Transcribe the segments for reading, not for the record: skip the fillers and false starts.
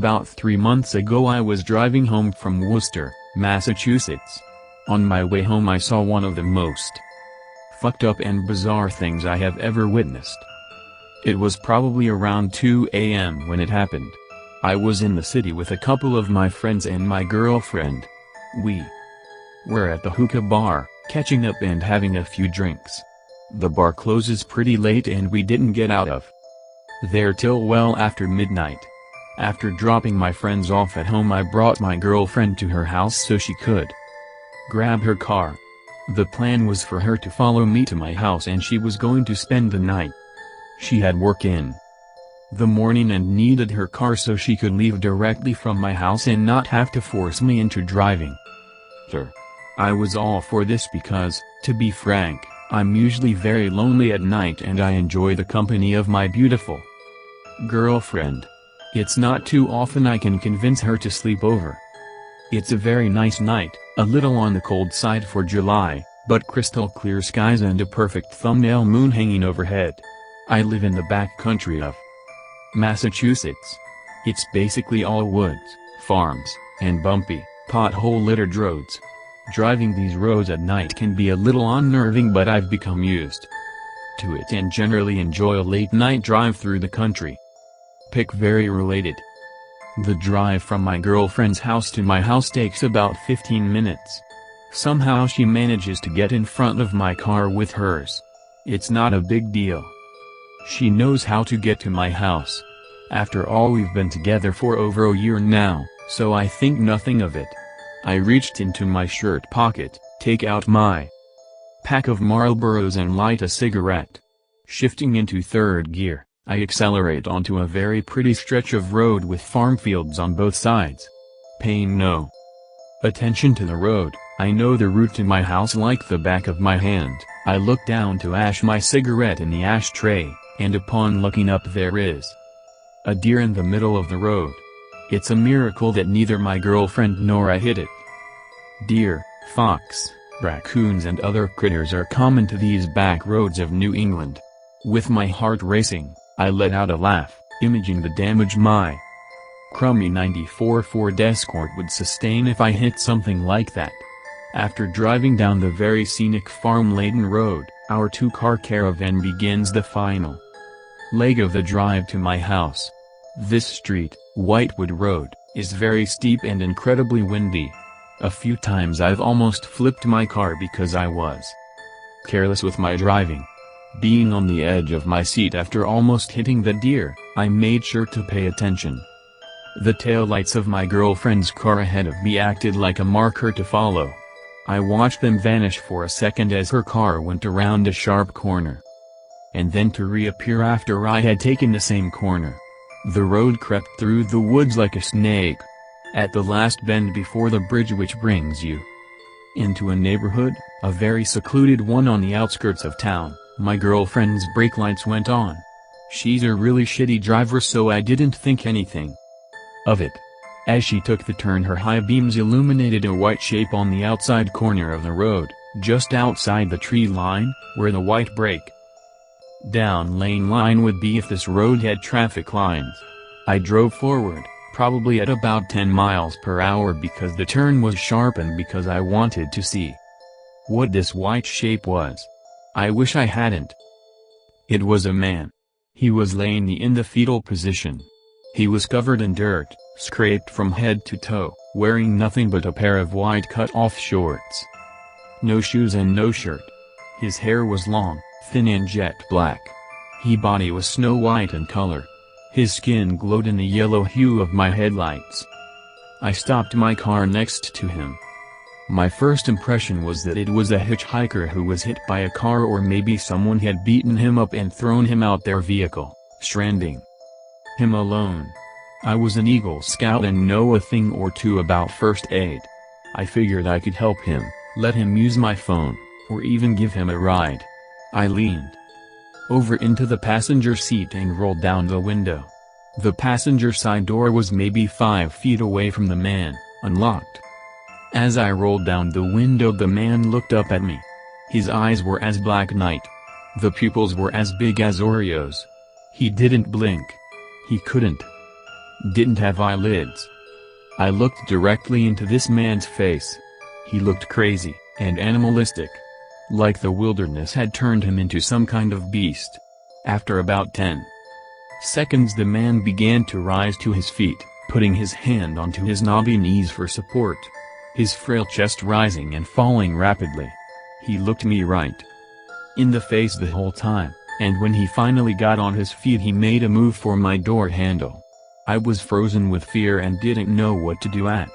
About 3 months ago I was driving home from Worcester, Massachusetts. On my way home I saw one of the most fucked up and bizarre things I have ever witnessed. It was probably around 2 a.m. when it happened. I was in the city with a couple of my friends and my girlfriend. We were at the hookah bar, catching up and having a few drinks. The bar closes pretty late and we didn't get out of there till well after midnight. After dropping my friends off at home I brought my girlfriend to her house so she could grab her car. The plan was for her to follow me to my house and she was going to spend the night. She had work in the morning and needed her car so she could leave directly from my house and not have to force me into driving her. I was all for this because, to be frank, I'm usually very lonely at night and I enjoy the company of my beautiful girlfriend. It's not too often I can convince her to sleep over. It's a very nice night, a little on the cold side for July, but crystal clear skies and a perfect thumbnail moon hanging overhead. I live in the back country of Massachusetts. It's basically all woods, farms, and bumpy, pothole-littered roads. Driving these roads at night can be a little unnerving, but I've become used to it and generally enjoy a late-night drive through the country. Pick very related. The drive from my girlfriend's house to my house takes about 15 minutes. Somehow she manages to get in front of my car with hers. It's not a big deal. She knows how to get to my house. After all, we've been together for over a year now, so I think nothing of it. I reached into my shirt pocket, take out my pack of Marlboros and light a cigarette. Shifting into third gear, I accelerate onto a very pretty stretch of road with farm fields on both sides. Paying no attention to the road, I know the route to my house like the back of my hand. I look down to ash my cigarette in the ashtray, and upon looking up there is a deer in the middle of the road. It's a miracle that neither my girlfriend nor I hit it. Deer, fox, raccoons and other critters are common to these back roads of New England. With my heart racing, I let out a laugh, imaging the damage my crummy '94 Ford Escort would sustain if I hit something like that. After driving down the very scenic farm-laden road, our two-car caravan begins the final leg of the drive to my house. This street, Whitewood Road, is very steep and incredibly windy. A few times I've almost flipped my car because I was careless with my driving. Being on the edge of my seat after almost hitting the deer, I made sure to pay attention. The taillights of my girlfriend's car ahead of me acted like a marker to follow. I watched them vanish for a second as her car went around a sharp corner, and then to reappear after I had taken the same corner. The road crept through the woods like a snake. At the last bend before the bridge which brings you into a neighborhood, a very secluded one on the outskirts of town, my girlfriend's brake lights went on. She's a really shitty driver, so I didn't think anything of it. As she took the turn, her high beams illuminated a white shape on the outside corner of the road, just outside the tree line, where the white break down lane line would be if this road had traffic lines. I drove forward, probably at about 10 miles per hour because the turn was sharp and because I wanted to see what this white shape was. I wish I hadn't. It was a man. He was laying in the fetal position. He was covered in dirt, scraped from head to toe, wearing nothing but a pair of white cut-off shorts. No shoes and no shirt. His hair was long, thin and jet black. His body was snow white in color. His skin glowed in the yellow hue of my headlights. I stopped my car next to him. My first impression was that it was a hitchhiker who was hit by a car, or maybe someone had beaten him up and thrown him out their vehicle, stranding him alone. I was an Eagle Scout and know a thing or two about first aid. I figured I could help him, let him use my phone, or even give him a ride. I leaned over into the passenger seat and rolled down the window. The passenger side door was maybe 5 feet away from the man, unlocked. As I rolled down the window, the man looked up at me. His eyes were as black night. The pupils were as big as Oreos. He didn't blink. He couldn't didn't have eyelids. I looked directly into this man's face. He looked crazy and animalistic. Like the wilderness had turned him into some kind of beast. After about 10 seconds the man began to rise to his feet, putting his hand onto his knobby knees for support. His frail chest rising and falling rapidly. He looked me right in the face the whole time, and when he finally got on his feet he made a move for my door handle. I was frozen with fear and didn't know what to do at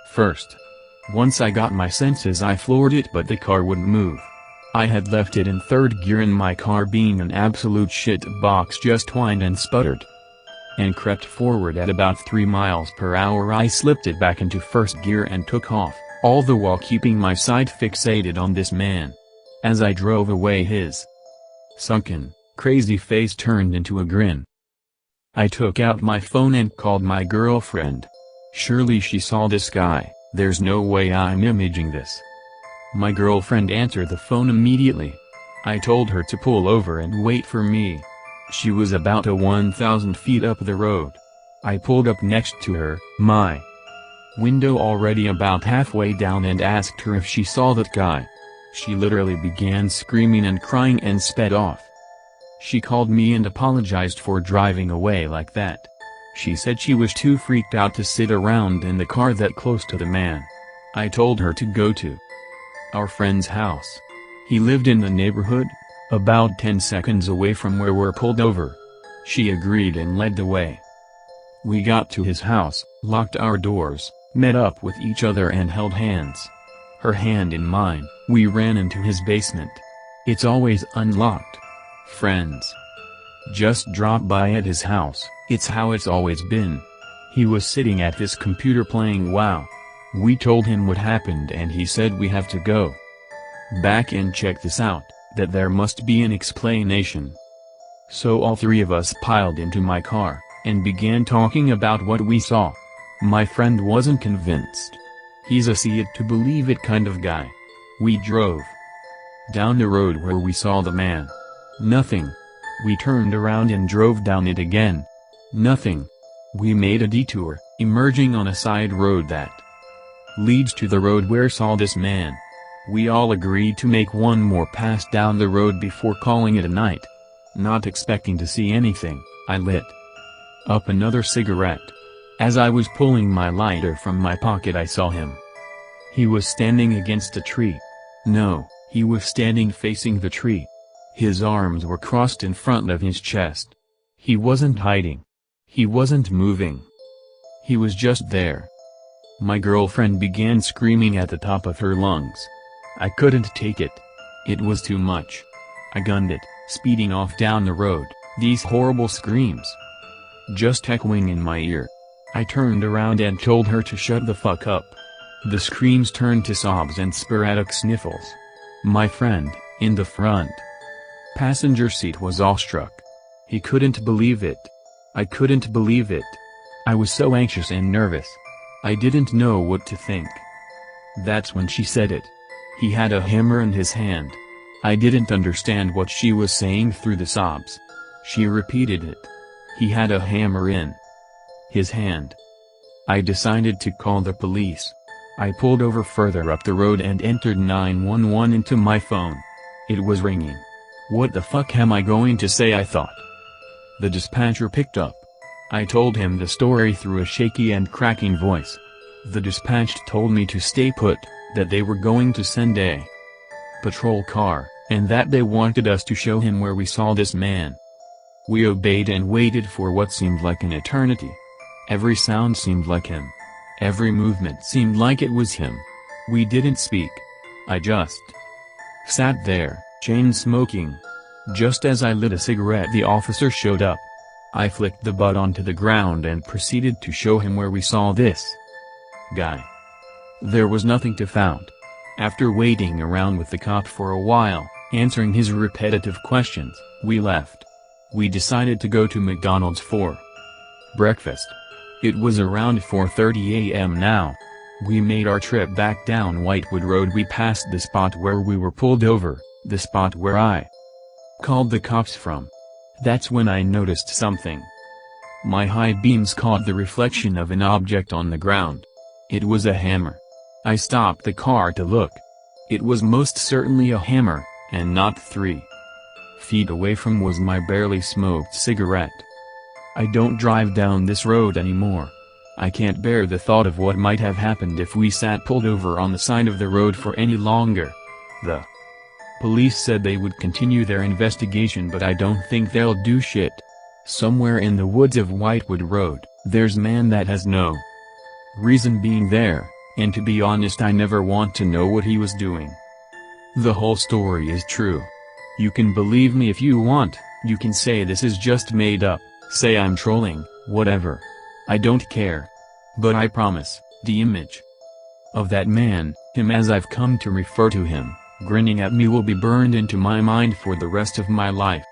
first. Once I got my senses I floored it, but the car wouldn't move. I had left it in third gear and my car, being an absolute shit box, just whined and sputtered and crept forward at about 3 miles per hour. I slipped it back into first gear and took off, all the while keeping my sight fixated on this man. As I drove away his sunken, crazy face turned into a grin. I took out my phone and called my girlfriend. Surely she saw this guy, there's no way I'm imaging this. My girlfriend answered the phone immediately. I told her to pull over and wait for me. She was about 1,000 feet up the road. I pulled up next to her, my window already about halfway down, and asked her if she saw that guy. She literally began screaming and crying and sped off. She called me and apologized for driving away like that. She said she was too freaked out to sit around in the car that close to the man. I told her to go to our friend's house. He lived in the neighborhood, about 10 seconds away from where we're pulled over. She agreed and led the way. We got to his house, locked our doors, met up with each other and held hands. Her hand in mine. We ran into his basement. It's always unlocked. Friends just dropped by at his house. It's how it's always been. He was sitting at his computer playing WoW. We told him what happened and he said we have to go back and check this out, that there must be an explanation. So all three of us piled into my car and began talking about what we saw. My friend wasn't convinced. He's a see it to believe it kind of guy. We drove down the road where we saw the man. Nothing. We turned around and drove down it again. Nothing. We made a detour, emerging on a side road that leads to the road where saw this man. We all agreed to make one more pass down the road before calling it a night. Not expecting to see anything, I lit up another cigarette. As I was pulling my lighter from my pocket I saw him. He was standing against a tree. No, he was standing facing the tree. His arms were crossed in front of his chest. He wasn't hiding. He wasn't moving. He was just there. My girlfriend began screaming at the top of her lungs. I couldn't take it. It was too much. I gunned it, speeding off down the road, these horrible screams just echoing in my ear. I turned around and told her to shut the fuck up. The screams turned to sobs and sporadic sniffles. My friend, in the front passenger seat, was awestruck. He couldn't believe it. I couldn't believe it. I was so anxious and nervous. I didn't know what to think. That's when she said it. He had a hammer in his hand. I didn't understand what she was saying through the sobs. She repeated it. He had a hammer in his hand. I decided to call the police. I pulled over further up the road and entered 911 into my phone. It was ringing. What the fuck am I going to say, I thought. The dispatcher picked up. I told him the story through a shaky and cracking voice. The dispatch told me to stay put, that they were going to send a patrol car, and that they wanted us to show him where we saw this man. We obeyed and waited for what seemed like an eternity. Every sound seemed like him. Every movement seemed like it was him. We didn't speak. I just sat there, chain smoking. Just as I lit a cigarette, the officer showed up. I flicked the butt onto the ground and proceeded to show him where we saw this guy. There was nothing to found. After waiting around with the cop for a while, answering his repetitive questions, we left. We decided to go to McDonald's for breakfast. It was around 4:30 a.m. now. We made our trip back down Whitewood Road. We passed the spot where we were pulled over, the spot where I called the cops from. That's when I noticed something My high beams caught the reflection of an object on the ground. It was a hammer. I stopped the car to look. It was most certainly a hammer, and not 3 feet away from was my barely smoked cigarette. I don't drive down this road anymore. I can't bear the thought of what might have happened if we sat pulled over on the side of the road for any longer. The police said they would continue their investigation, but I don't think they'll do shit. Somewhere in the woods of Whitewood Road, there's a man that has no reason being there, and to be honest I never want to know what he was doing. The whole story is true. You can believe me if you want, you can say this is just made up, say I'm trolling, whatever. I don't care. But I promise, the image of that man, him as I've come to refer to him, grinning at me will be burned into my mind for the rest of my life.